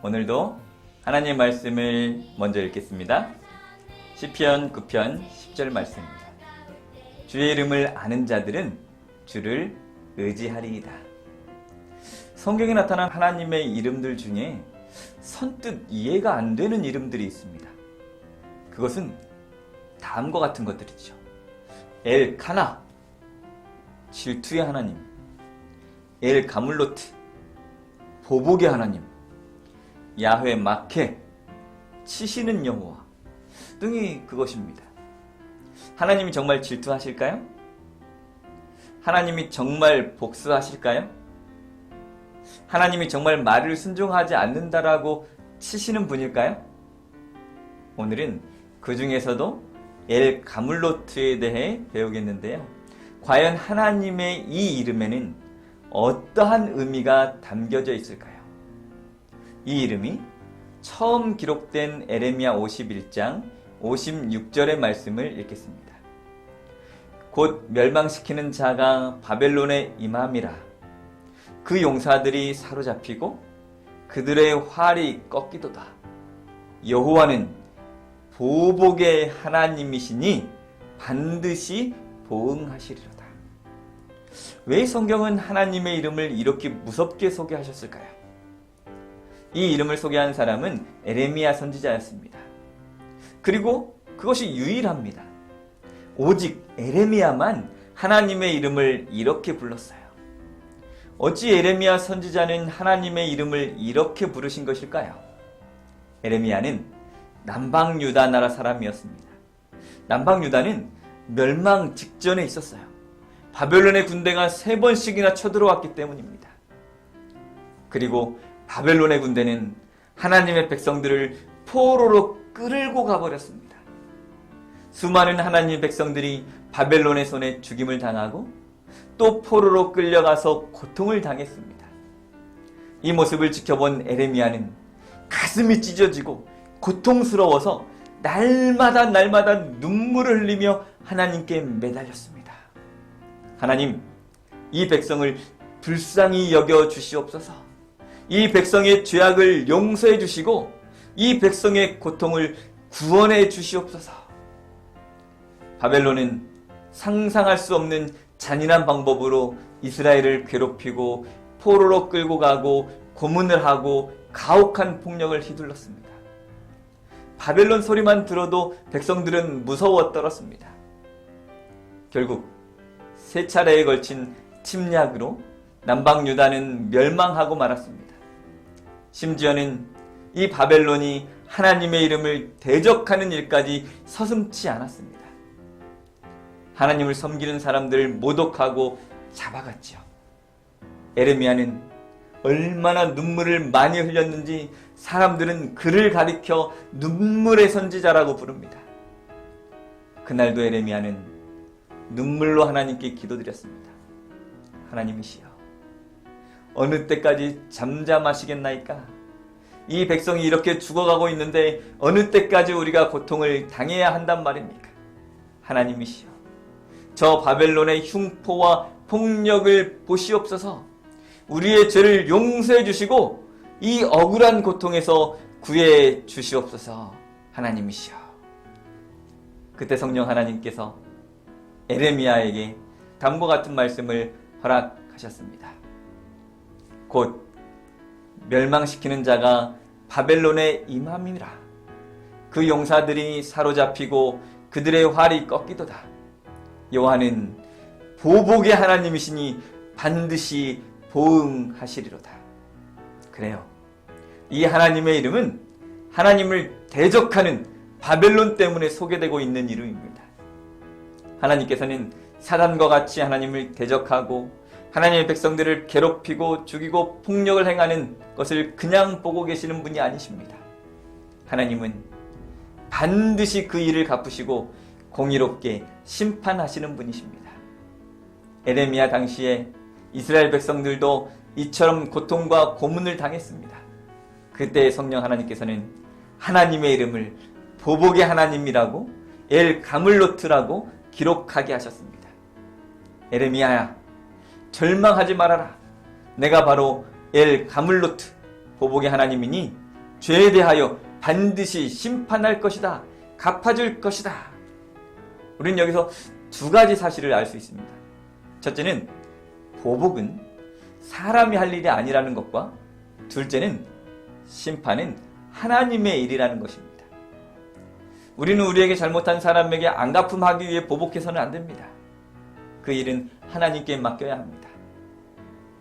오늘도 하나님 말씀을 먼저 읽겠습니다. 시편 9편 10절 말씀입니다. 주의 이름을 아는 자들은 주를 의지하리이다. 성경에 나타난 하나님의 이름들 중에 선뜻 이해가 안 되는 이름들이 있습니다. 그것은 다음과 같은 것들이죠. 엘카나, 질투의 하나님, 엘가물로트, 보복의 하나님, 야훼 마케, 치시는 여호와 등이 그것입니다. 하나님이 정말 질투하실까요? 하나님이 정말 복수하실까요? 하나님이 정말 말을 순종하지 않는다라고 치시는 분일까요? 오늘은 그 중에서도 엘가물로트에 대해 배우겠는데요. 과연 하나님의 이 이름에는 어떠한 의미가 담겨져 있을까요? 이 이름이 처음 기록된 에레미야 51장 56절의 말씀을 읽겠습니다. 곧 멸망시키는 자가 바벨론에 임함이라. 그 용사들이 사로잡히고 그들의 활이 꺾이도다. 여호와는 보복의 하나님이시니 반드시 보응하시리로다. 왜 성경은 하나님의 이름을 이렇게 무섭게 소개하셨을까요? 이 이름을 소개한 사람은 에레미야 선지자였습니다. 그리고 그것이 유일합니다. 오직 에레미야만 하나님의 이름을 이렇게 불렀어요. 어찌 에레미야 선지자는 하나님의 이름을 이렇게 부르신 것일까요? 에레미야는 남방 유다 나라 사람이었습니다. 남방 유다는 멸망 직전에 있었어요. 바벨론의 군대가 3번씩이나 쳐들어왔기 때문입니다. 그리고 바벨론의 군대는 하나님의 백성들을 포로로 끌고 가버렸습니다. 수많은 하나님의 백성들이 바벨론의 손에 죽임을 당하고 또 포로로 끌려가서 고통을 당했습니다. 이 모습을 지켜본 에레미야는 가슴이 찢어지고 고통스러워서 날마다 눈물을 흘리며 하나님께 매달렸습니다. 하나님, 이 백성을 불쌍히 여겨 주시옵소서. 이 백성의 죄악을 용서해 주시고 이 백성의 고통을 구원해 주시옵소서. 바벨론은 상상할 수 없는 잔인한 방법으로 이스라엘을 괴롭히고 포로로 끌고 가고 고문을 하고 가혹한 폭력을 휘둘렀습니다. 바벨론 소리만 들어도 백성들은 무서워 떨었습니다. 결국 3차례에 걸친 침략으로 남방 유다는 멸망하고 말았습니다. 심지어는 이 바벨론이 하나님의 이름을 대적하는 일까지 서슴지 않았습니다. 하나님을 섬기는 사람들을 모독하고 잡아갔죠. 에레미야는 얼마나 눈물을 많이 흘렸는지 사람들은 그를 가리켜 눈물의 선지자라고 부릅니다. 그날도 에레미야는 눈물로 하나님께 기도드렸습니다. 하나님이시여, 어느 때까지 잠잠하시겠나이까? 이 백성이 이렇게 죽어가고 있는데 어느 때까지 우리가 고통을 당해야 한단 말입니까? 하나님이시여, 저 바벨론의 흉포와 폭력을 보시옵소서. 우리의 죄를 용서해 주시고 이 억울한 고통에서 구해 주시옵소서. 하나님이시여. 그때 성령 하나님께서 에레미야에게 다음과 같은 말씀을 허락하셨습니다. 곧 멸망시키는 자가 바벨론에 임함이라. 그 용사들이 사로잡히고 그들의 활이 꺾이도다. 여호와는 보복의 하나님이시니 반드시 보응하시리로다. 그래요. 이 하나님의 이름은 하나님을 대적하는 바벨론 때문에 소개되고 있는 이름입니다. 하나님께서는 사단과 같이 하나님을 대적하고 하나님의 백성들을 괴롭히고 죽이고 폭력을 행하는 것을 그냥 보고 계시는 분이 아니십니다. 하나님은 반드시 그 일을 갚으시고 공의롭게 심판하시는 분이십니다. 에레미야 당시에 이스라엘 백성들도 이처럼 고통과 고문을 당했습니다. 그때 성령 하나님께서는 하나님의 이름을 보복의 하나님이라고 엘가물로트라고 기록하게 하셨습니다. 에레미야야, 절망하지 말아라. 내가 바로 엘가물로트, 보복의 하나님이니 죄에 대하여 반드시 심판할 것이다. 갚아줄 것이다. 우리는 여기서 두 가지 사실을 알 수 있습니다. 첫째는 보복은 사람이 할 일이 아니라는 것과 둘째는 심판은 하나님의 일이라는 것입니다. 우리는 우리에게 잘못한 사람에게 안갚음하기 위해 보복해서는 안 됩니다. 그 일은 하나님께 맡겨야 합니다.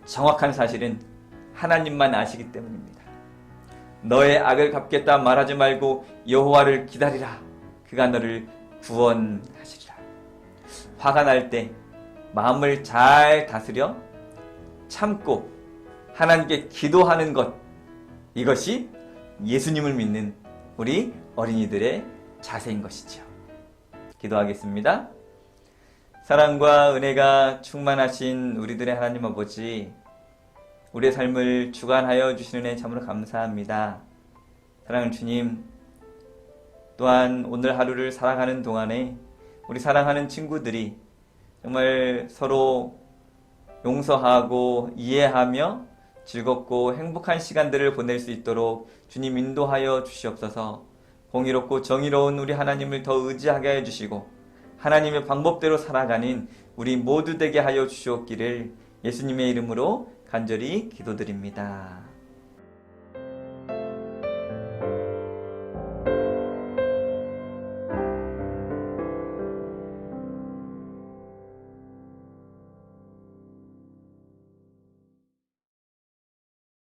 정확한 사실은 하나님만 아시기 때문입니다. 너의 악을 갚겠다 말하지 말고 여호와를 기다리라. 그가 너를 구원하시리라. 화가 날 때 마음을 잘 다스려 참고 하나님께 기도하는 것, 이것이 예수님을 믿는 우리 어린이들의 자세인 것이죠. 기도하겠습니다. 사랑과 은혜가 충만하신 우리들의 하나님 아버지, 우리의 삶을 주관하여 주시는 은혜 참으로 감사합니다. 사랑하는 주님, 또한 오늘 하루를 살아가는 동안에 우리 사랑하는 친구들이 정말 서로 용서하고 이해하며 즐겁고 행복한 시간들을 보낼 수 있도록 주님 인도하여 주시옵소서. 공의롭고 정의로운 우리 하나님을 더 의지하게 해주시고 하나님의 방법대로 살아가는 우리 모두 되게 하여 주시옵기를 예수님의 이름으로 간절히 기도드립니다.